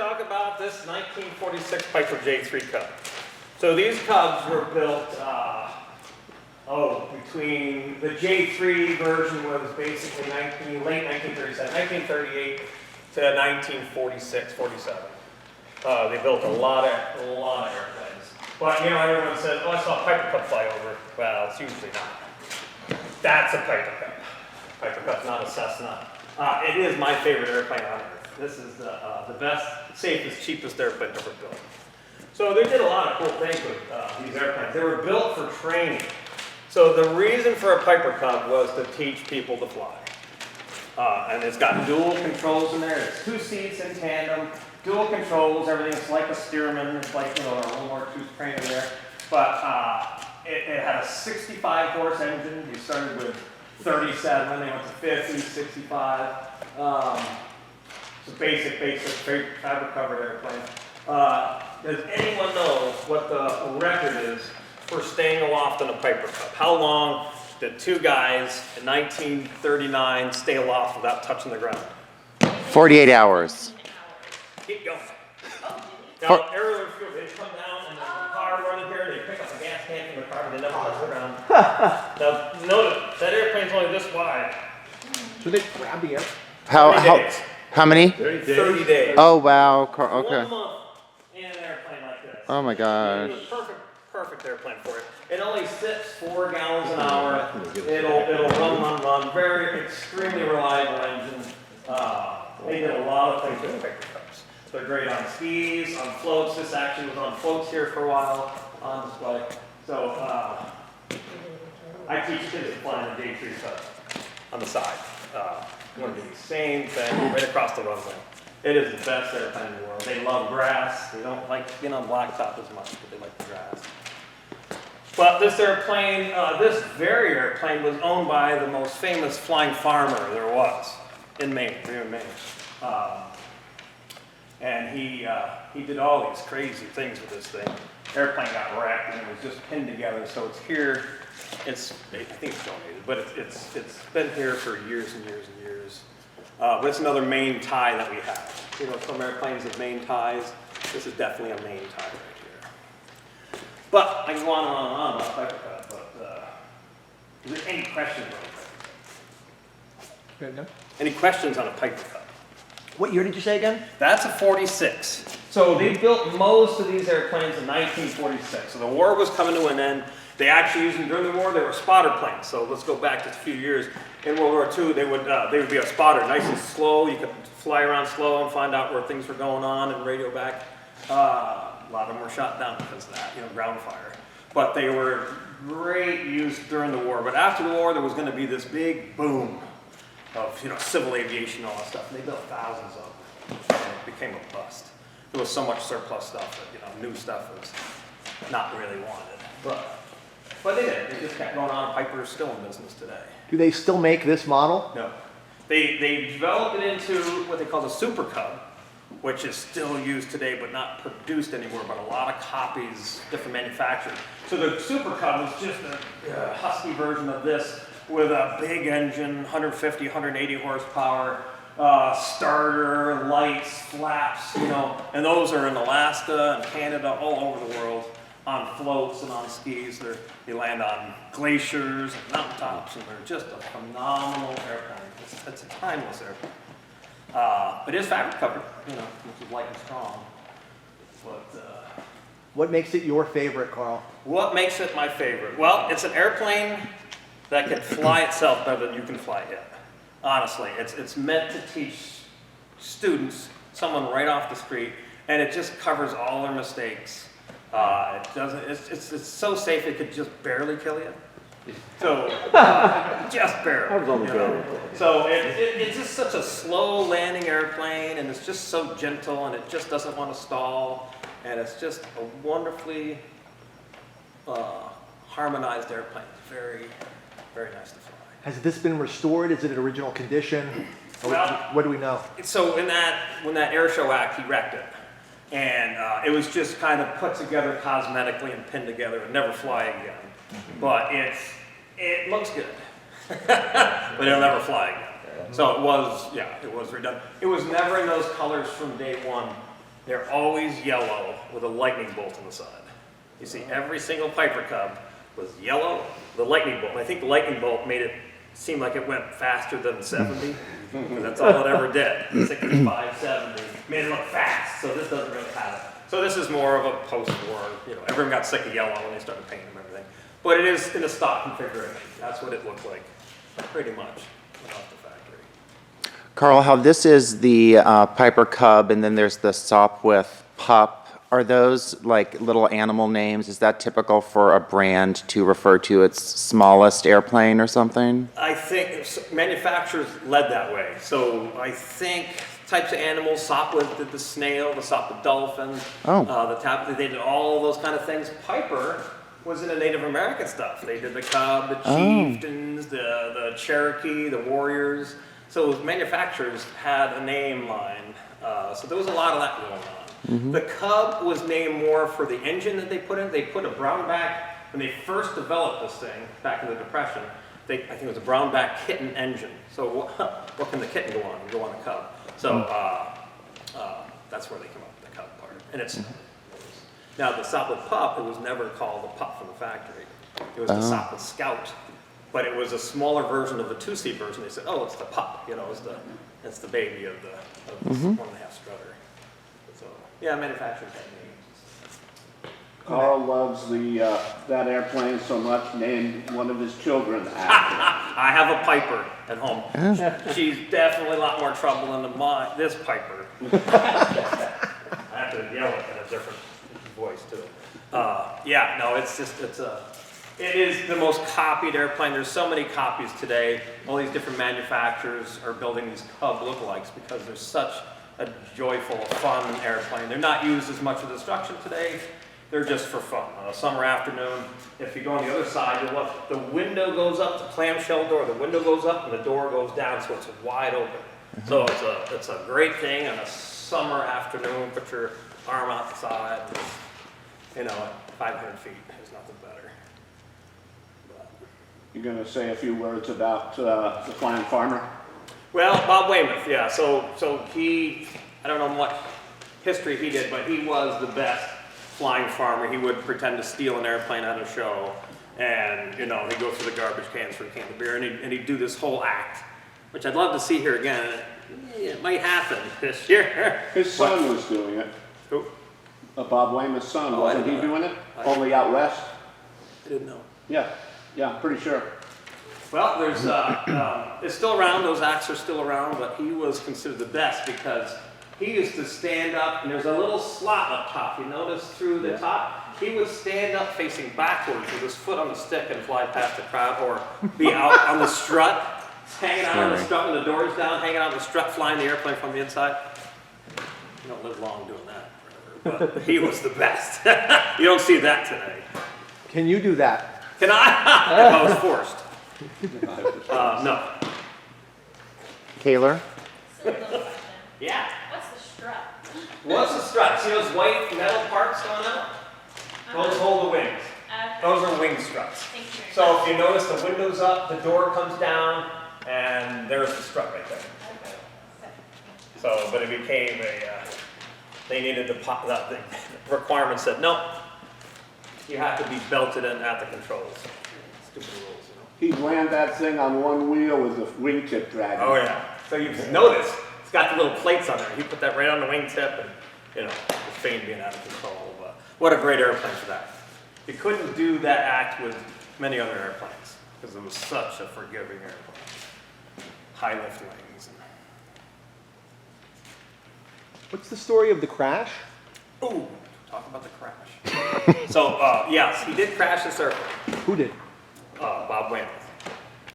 talk about this 1946 Piper J3 Cub. So these Cubs were built, between the J3 version was basically late 1937, 1938 to 1946, 47. They built a lot of airplanes. But you know, everyone says, oh, I saw a Piper Cub fly over. Well, it's usually not. That's a Piper Cub. Piper Cub's not a Cessna. It is my favorite airplane on Earth. This is the best, safest, cheapest airplane ever built. So they did a lot of cool things with these airplanes. They were built for training. So the reason for a Piper Cub was to teach people to fly. And it's got dual controls in there. It's 2 seats in tandem, dual controls, everything's like a Stearman. It's like, you know, a World War II trainer there. But it had a 65 horse engine. You started with 37, they went to 50, 65. It's a basic fabric covered airplane. Does anyone know what the record is for staying aloft in a Piper Cub? How long did 2 guys in 1939 stay aloft without touching the ground? 48 hours. Keep going. Now, aerial fuel, they come down and there's a car running here, they pick up a gas tank from the car, but they never touch the ground. Now, notice, that airplane's only this wide. Should they grab the air? How many? 30 days. 30 days. Oh wow. Okay. 1 month in an airplane like this. Oh my gosh. It's a perfect airplane for it. It only sips 4 gallons an hour. It'll run. Very extremely reliable engine. They did a lot of things with Piper Cubs. They're great on skis, on floats. This actually was on floats here for a while on display. So I teach kids to fly in the J3 Cub on the side. We're going to do the same thing right across the runway. It is the best airplane in the world. They love grass. They don't like being on blacktop as much, but they like the grass. But this airplane, this very airplane was owned by the most famous flying farmer there was in Maine, here in Maine. And he did all these crazy things with this thing. Airplane got wrecked and it was just pinned together, so it's here. I think it's donated, but it's been here for years and years and years. But it's another Maine tie that we have. You know, some airplanes have Maine ties. This is definitely a Maine tie right here. But I can go on and on and on about Piper Cub, but is there any questions on a Piper Cub? Any questions on a Piper Cub? What year did you say again? That's a 46. So they built most of these airplanes in 1946. So the war was coming to an end. They actually used them during the war. They were spotter planes. So let's go back just a few years. In World War II, they would be a spotter, nice and slow. You could fly around slow and find out where things were going on and radio back. A lot of them were shot down because of that, you know, ground fire. But they were great use during the war. But after the war, there was going to be this big boom of, you know, civil aviation and all that stuff. And they built thousands of them. And it became a bust. There was so much surplus stuff that, you know, new stuff was not really wanted. But they did. They just kept going on. Piper is still in business today. Do they still make this model? No. They developed it into what they call the Super Cub, which is still used today but not produced anymore, but a lot of copies, different manufacturers. So the Super Cub was just a husky version of this with a big engine, 150, 180 horsepower, starter, lights, flaps, you know, and those are in Alaska and Canada, all over the world, on floats and on skis. They land on glaciers and mountaintops, and they're just a phenomenal airplane. It's a timeless airplane. It is fabric covered, you know, which is light and strong. But what makes it your favorite, Karl? What makes it my favorite? Well, it's an airplane that can fly itself better than you can fly it. Honestly, it's meant to teach students, someone right off the street, and it just covers all their mistakes. It doesn't. It's so safe it could just barely kill you. So just barely. So it's just such a slow landing airplane, and it's just so gentle, and it just doesn't want to stall, and it's just a wonderfully harmonized airplane. It's very, very nice to fly. Has this been restored? Is it in original condition? Well, what do we know? So when that Airshow Act, he wrecked it. And it was just kind of put together cosmetically and pinned together and never fly again. But it looks good, but it'll never fly again. So it was redone. It was never in those colors from day one. they're always yellow with a lightning bolt on the side. You see, every single Piper Cub was yellow, the lightning bolt. And I think the lightning bolt made it seem like it went faster than 70. That's all it ever did. 65, 70. Made it look fast. So this doesn't really have it. So this is more of a post-war, you know, everyone got sick of yellow when they started painting them and everything. But it is in a stock configuration. That's what it looked like, pretty much, off the factory. Karl, how this is the Piper Cub, and then there's the Sopwith Pup. Are those like little animal names? Is that typical for a brand to refer to its smallest airplane or something? I think manufacturers led that way. So I think types of animals, Sopwith did the snail, the Sopwith dolphin, they did all those kind of things. Piper was in the Native American stuff. They did the Cub, the Chieftains, the Cherokee, the Warriors. So manufacturers had a name line. So there was a lot of that going on. The Cub was named more for the engine that they put in. They put a brownback, when they first developed this thing back in the Depression, I think it was a brownback kitten engine. So what can the kitten go on? Go on a Cub. So that's where they come up with the Cub part. And it's now the Sopwith Pup, it was never called the Pup from the factory. It was the Sopwith Scout. But it was a smaller version of the two-seat version. They said, oh, it's the Pup, you know, it's the baby of the 1.5 strutter. So, yeah, manufacturers had names. Karl loves that airplane so much, named one of his children after it. I have a Piper at home. She's definitely a lot more trouble than this Piper. I have to yell it in a different voice, too. Yeah, no, it is the most copied airplane. There's so many copies today. All these different manufacturers are building these Cub lookalikes because they're such a joyful, fun airplane. They're not used as much for destruction today. They're just for fun. On a summer afternoon, if you go on the other side, you'll look, the window goes up, the clamshell door, the window goes up and the door goes down, so it's wide open. So it's a great thing on a summer afternoon. Put your arm out the side. You know, at 500 feet, there's nothing better. You're going to say a few words about the Flying Farmer? Well, Bob Weymouth, yeah. So he, I don't know what history he did, but he was the best flying farmer. He would pretend to steal an airplane at a show, and you know, he'd go through the garbage cans for a can of beer, and he'd do this whole act, which I'd love to see here again. It might happen this year. His son was doing it. Who? Bob Weymouth's son, Oh, wasn't he doing it? Only out west? I didn't know. Yeah, pretty sure. Well, there's it's still around. Those acts are still around, but he was considered the best because he used to stand up, and there's a little slot up top. You notice through the top? He would stand up facing backwards with his foot on the stick and fly past the crowd, or be out on the strut, hanging out on the strut when the door's down, hanging out on the strut, flying the airplane from the inside. You don't live long doing that, but he was the best. You don't see that today. Can you do that? Can I? If I was forced. No. Taylor? Yeah. What's the strut? What's the strut? See those white metal parts going out? Those hold the wings. Those are wing struts. Thank you. So if you notice the window's up, the door comes down, and there's the strut right there. So, but it became they needed the requirement said, no, you have to be belted in at the controls. Stupid rules, you know. He'd land that thing on one wheel with the wingtip dragging. Oh yeah. So you notice it's got the little plates on there. He put that right on the wingtip, and you know, the fame being out of control. But what a great airplane for that. You couldn't do that act with many other airplanes because it was such a forgiving airplane. High lift wings. What's the story of the crash? Ooh, talk about the crash. So yes, he did crash this airplane. Who did? Bob Weymouth.